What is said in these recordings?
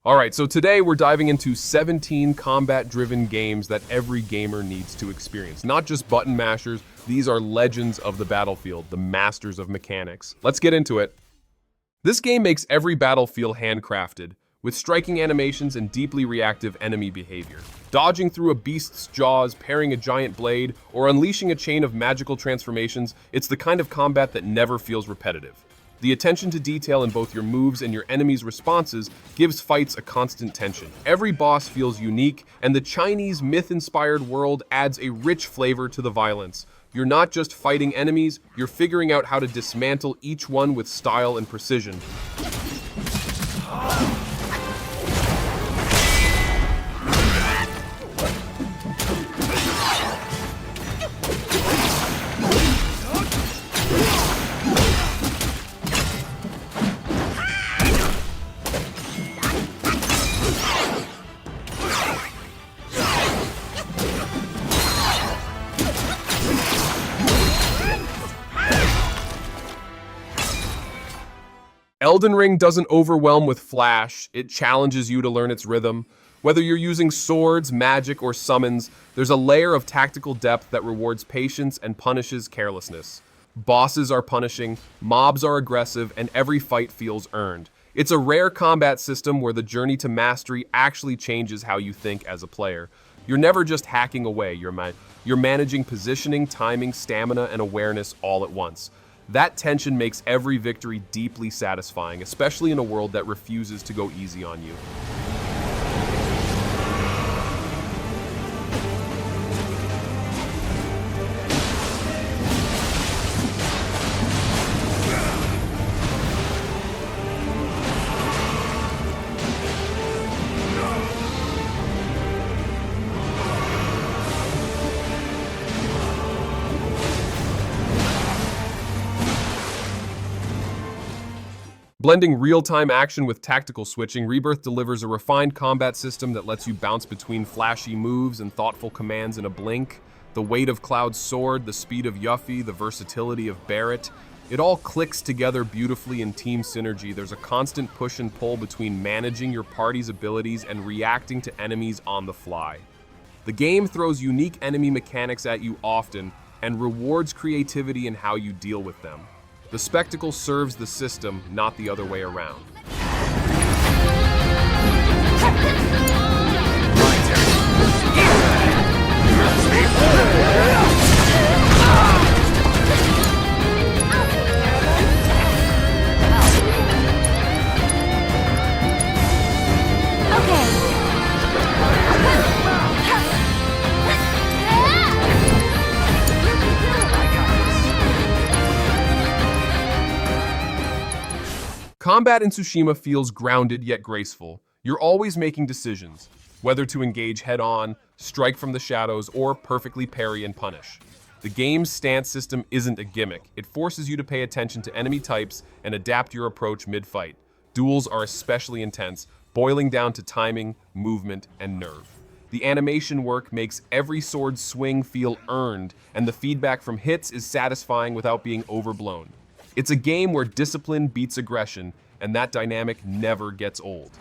Alright, so today we're diving into 17 combat-driven games that every gamer needs to experience. Not just button mashers, these are legends of the battlefield, the masters of mechanics. Let's get into it. This game makes every battle feel handcrafted, with striking animations and deeply reactive enemy behavior. Dodging through a beast's jaws, parrying a giant blade, or unleashing a chain of magical transformations, it's the kind of combat that never feels repetitive. The attention to detail in both your moves and your enemies' responses gives fights a constant tension. Every boss feels unique, and the Chinese myth-inspired world adds a rich flavor to the violence. You're not just fighting enemies, you're figuring out how to dismantle each one with style and precision. Elden Ring doesn't overwhelm with flash, it challenges you to learn its rhythm. Whether you're using swords, magic, or summons, there's a layer of tactical depth that rewards patience and punishes carelessness. Bosses are punishing, mobs are aggressive, and every fight feels earned. It's a rare combat system where the journey to mastery actually changes how you think as a player. You're never just hacking away, you're managing positioning, timing, stamina, and awareness all at once. That tension makes every victory deeply satisfying, especially in a world that refuses to go easy on you. Blending real-time action with tactical switching, Rebirth delivers a refined combat system that lets you bounce between flashy moves and thoughtful commands in a blink. The weight of Cloud's sword, the speed of Yuffie, the versatility of Barret, it all clicks together beautifully in team synergy. There's a constant push and pull between managing your party's abilities and reacting to enemies on the fly. The game throws unique enemy mechanics at you often and rewards creativity in how you deal with them. The spectacle serves the system, not the other way around. Combat in Tsushima feels grounded yet graceful. You're always making decisions, whether to engage head-on, strike from the shadows, or perfectly parry and punish. The game's stance system isn't a gimmick. It forces you to pay attention to enemy types and adapt your approach mid-fight. Duels are especially intense, boiling down to timing, movement, and nerve. The animation work makes every sword swing feel earned, and the feedback from hits is satisfying without being overblown. It's a game where discipline beats aggression, and that dynamic never gets old.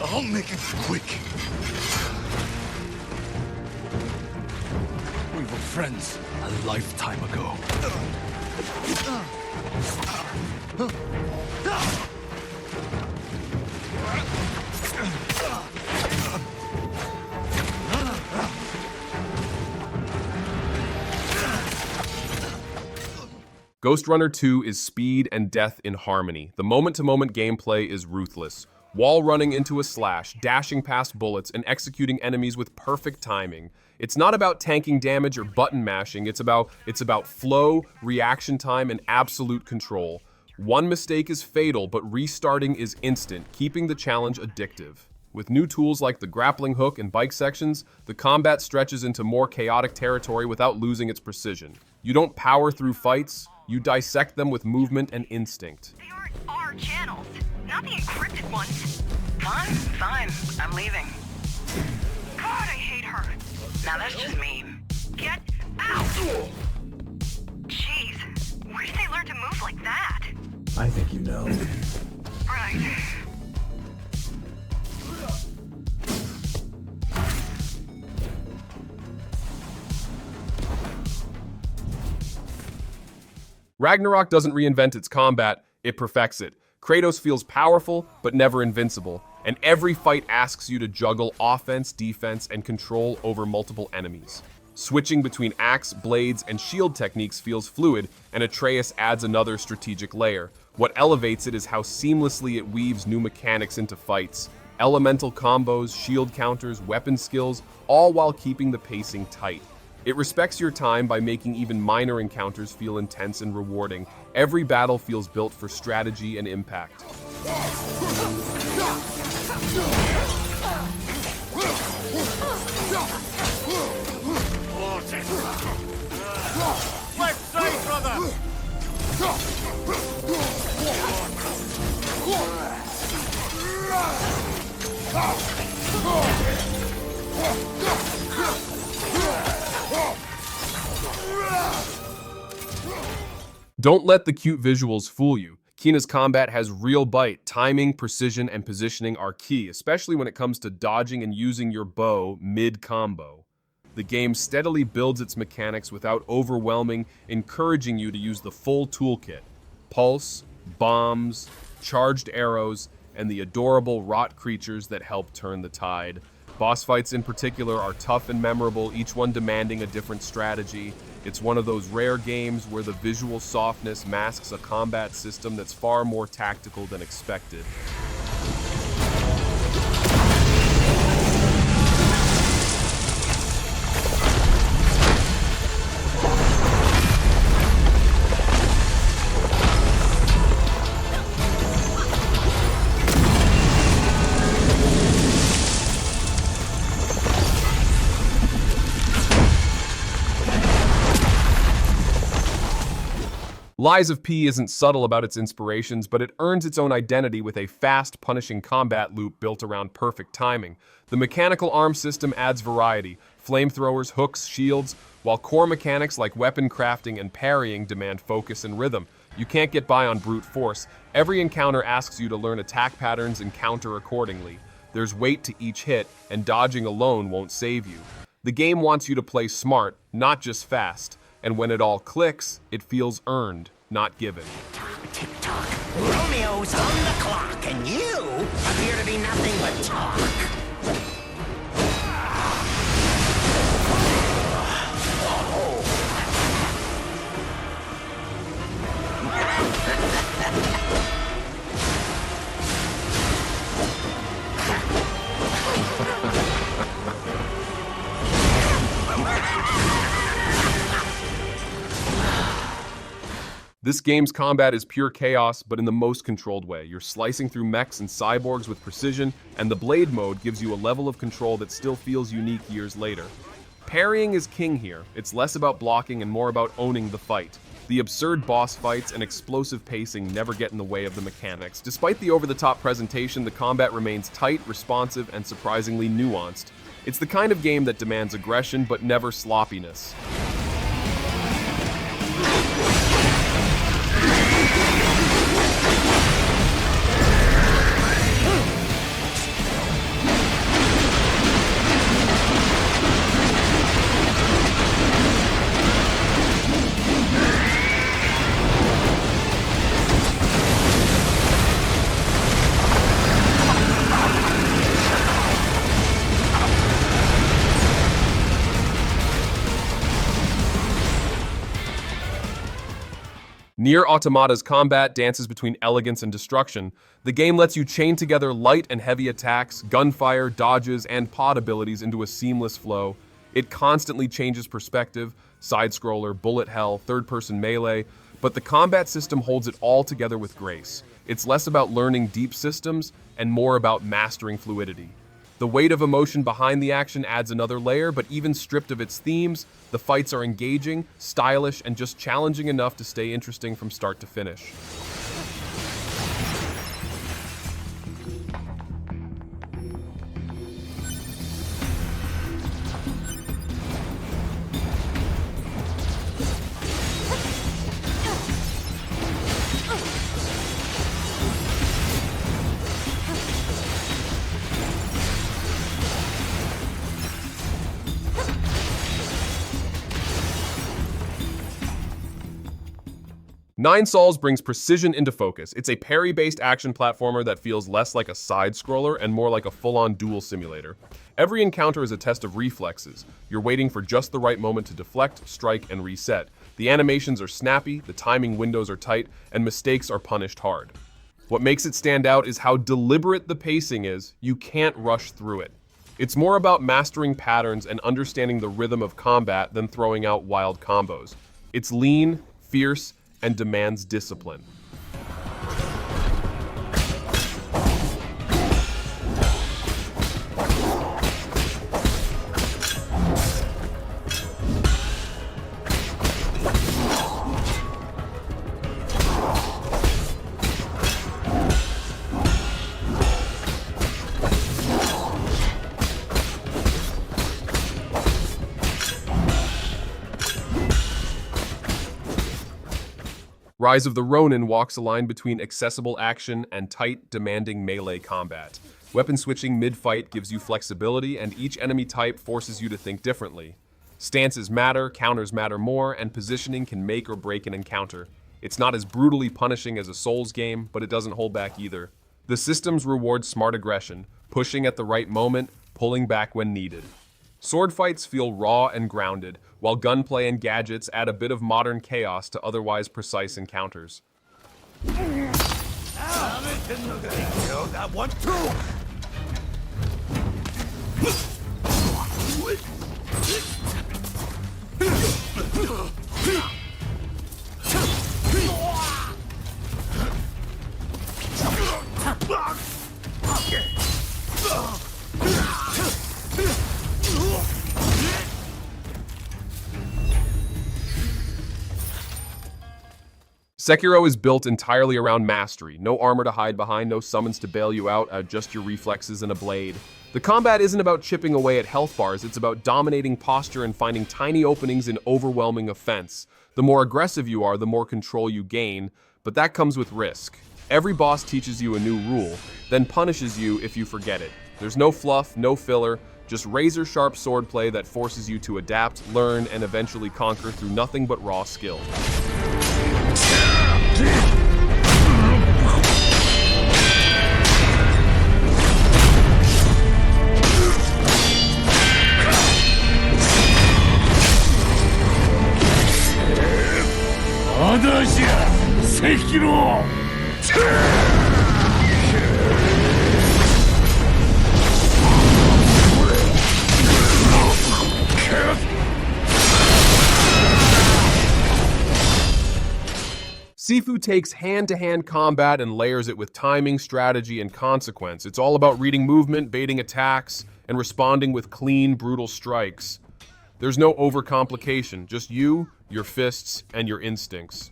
I'll make it quick. We were friends a lifetime ago. Ghostrunner 2 is speed and death in harmony. The moment-to-moment gameplay is ruthless. Wall running into a slash, dashing past bullets, and executing enemies with perfect timing. It's not about tanking damage or button mashing, it's about flow, reaction time, and absolute control. One mistake is fatal, but restarting is instant, keeping the challenge addictive. With new tools like the grappling hook and bike sections, the combat stretches into more chaotic territory without losing its precision. You don't power through fights, you dissect them with movement and instinct. They aren't our channels, not the encrypted ones. Fine, I'm leaving. God, I hate her. Now that's just mean. Get out! Jeez, where did they learn to move like that? I think you know. Ragnarok doesn't reinvent its combat, it perfects it. Kratos feels powerful, but never invincible, and every fight asks you to juggle offense, defense, and control over multiple enemies. Switching between axe, blades, and shield techniques feels fluid, and Atreus adds another strategic layer. What elevates it is how seamlessly it weaves new mechanics into fights. Elemental combos, shield counters, weapon skills, all while keeping the pacing tight. It respects your time by making even minor encounters feel intense and rewarding. Every battle feels built for strategy and impact. Let's say, brother! Don't let the cute visuals fool you. Kina's combat has real bite. Timing, precision, and positioning are key, especially when it comes to dodging and using your bow mid-combo. The game steadily builds its mechanics without overwhelming, encouraging you to use the full toolkit. Pulse, bombs, charged arrows, and the adorable rot creatures that help turn the tide. Boss fights in particular are tough and memorable, each one demanding a different strategy. It's one of those rare games where the visual softness masks a combat system that's far more tactical than expected. Lies of P isn't subtle about its inspirations, but it earns its own identity with a fast, punishing combat loop built around perfect timing. The mechanical arm system adds variety, flamethrowers, hooks, shields, while core mechanics like weapon crafting and parrying demand focus and rhythm. You can't get by on brute force. Every encounter asks you to learn attack patterns and counter accordingly. There's weight to each hit, and dodging alone won't save you. The game wants you to play smart, not just fast. And when it all clicks, it feels earned, not given. Tick-tock. Romeo's on the clock, and you appear to be nothing but talk. This game's combat is pure chaos, but in the most controlled way. You're slicing through mechs and cyborgs with precision, and the blade mode gives you a level of control that still feels unique years later. Parrying is king here. It's less about blocking and more about owning the fight. The absurd boss fights and explosive pacing never get in the way of the mechanics. Despite the over-the-top presentation, the combat remains tight, responsive, and surprisingly nuanced. It's the kind of game that demands aggression, but never sloppiness. Nier Automata's combat dances between elegance and destruction. The game lets you chain together light and heavy attacks, gunfire, dodges, and pod abilities into a seamless flow. It constantly changes perspective, side-scroller, bullet hell, third-person melee, but the combat system holds it all together with grace. It's less about learning deep systems and more about mastering fluidity. The weight of emotion behind the action adds another layer, but even stripped of its themes, the fights are engaging, stylish, and just challenging enough to stay interesting from start to finish. Nine Sols brings precision into focus. It's a parry-based action platformer that feels less like a side-scroller and more like a full-on duel simulator. Every encounter is a test of reflexes. You're waiting for just the right moment to deflect, strike, and reset. The animations are snappy, the timing windows are tight, and mistakes are punished hard. What makes it stand out is how deliberate the pacing is. You can't rush through it. It's more about mastering patterns and understanding the rhythm of combat than throwing out wild combos. It's lean, fierce, and demands discipline. Rise of the Ronin walks a line between accessible action and tight, demanding melee combat. Weapon switching mid-fight gives you flexibility, and each enemy type forces you to think differently. Stances matter, counters matter more, and positioning can make or break an encounter. It's not as brutally punishing as a Souls game, but it doesn't hold back either. The systems reward smart aggression, pushing at the right moment, pulling back when needed. Sword fights feel raw and grounded, while gunplay and gadgets add a bit of modern chaos to otherwise precise encounters. That one too. Sekiro is built entirely around mastery. No armor to hide behind, no summons to bail you out, just your reflexes and a blade. The combat isn't about chipping away at health bars, it's about dominating posture and finding tiny openings in overwhelming offense. The more aggressive you are, the more control you gain, but that comes with risk. Every boss teaches you a new rule, then punishes you if you forget it. There's no fluff, no filler, just razor-sharp swordplay that forces you to adapt, learn, and eventually conquer through nothing but raw skill. Sekiro! Sifu takes hand-to-hand combat and layers it with timing, strategy, and consequence. It's all about reading movement, baiting attacks, and responding with clean, brutal strikes. There's no overcomplication, just you, your fists, and your instincts.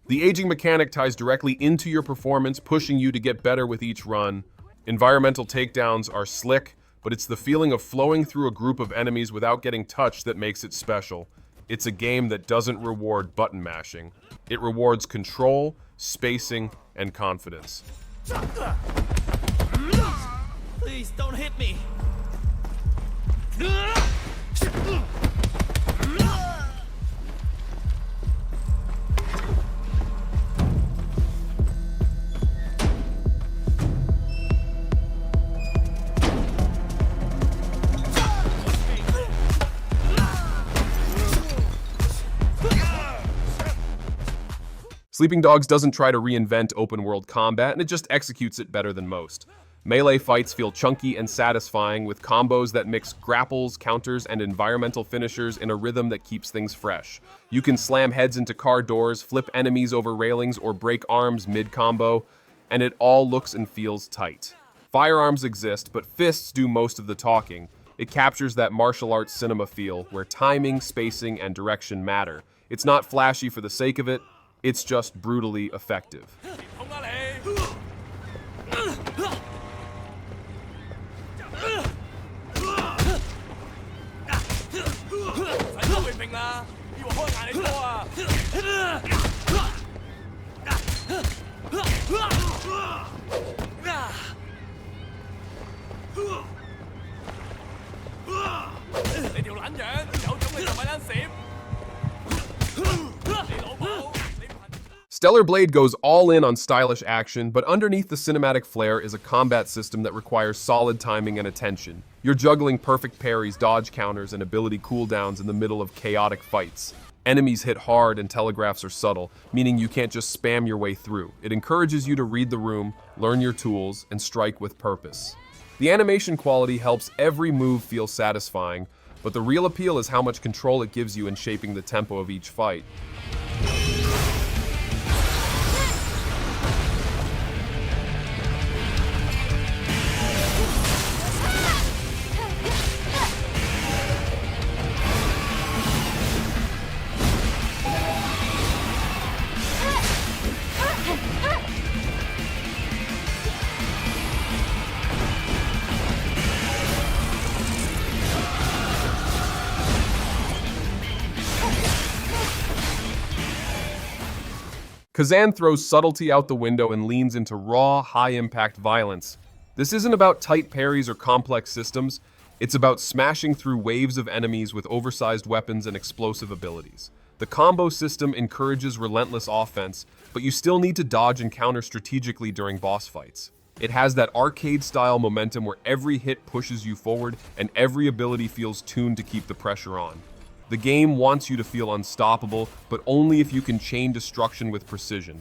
The aging mechanic ties directly into your performance, pushing you to get better with each run. Environmental takedowns are slick, but it's the feeling of flowing through a group of enemies without getting touched that makes it special. It's a game that doesn't reward button mashing. It rewards control, spacing, and confidence. Please don't hit me. Sleeping Dogs doesn't try to reinvent open-world combat, and it just executes it better than most. Melee fights feel chunky and satisfying, with combos that mix grapples, counters, and environmental finishers in a rhythm that keeps things fresh. You can slam heads into car doors, flip enemies over railings, or break arms mid-combo, and it all looks and feels tight. Firearms exist, but fists do most of the talking. It captures that martial arts cinema feel, where timing, spacing, and direction matter. It's not flashy for the sake of it, it's just brutally effective. Stellar Blade goes all in on stylish action, but underneath the cinematic flair is a combat system that requires solid timing and attention. You're juggling perfect parries, dodge counters, and ability cooldowns in the middle of chaotic fights. Enemies hit hard and telegraphs are subtle, meaning you can't just spam your way through. It encourages you to read the room, learn your tools, and strike with purpose. The animation quality helps every move feel satisfying, but the real appeal is how much control it gives you in shaping the tempo of each fight. Khazan throws subtlety out the window and leans into raw, high-impact violence. This isn't about tight parries or complex systems, it's about smashing through waves of enemies with oversized weapons and explosive abilities. The combo system encourages relentless offense, but you still need to dodge and counter strategically during boss fights. It has that arcade-style momentum where every hit pushes you forward and every ability feels tuned to keep the pressure on. The game wants you to feel unstoppable, but only if you can chain destruction with precision.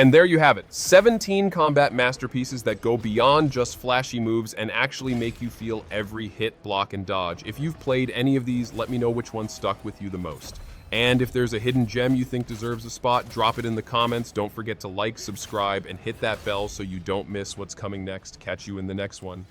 And there you have it, 17 combat masterpieces that go beyond just flashy moves and actually make you feel every hit, block, and dodge. If you've played any of these, let me know which one stuck with you the most. And if there's a hidden gem you think deserves a spot, drop it in the comments. Don't forget to like, subscribe, and hit that bell so you don't miss what's coming next. Catch you in the next one.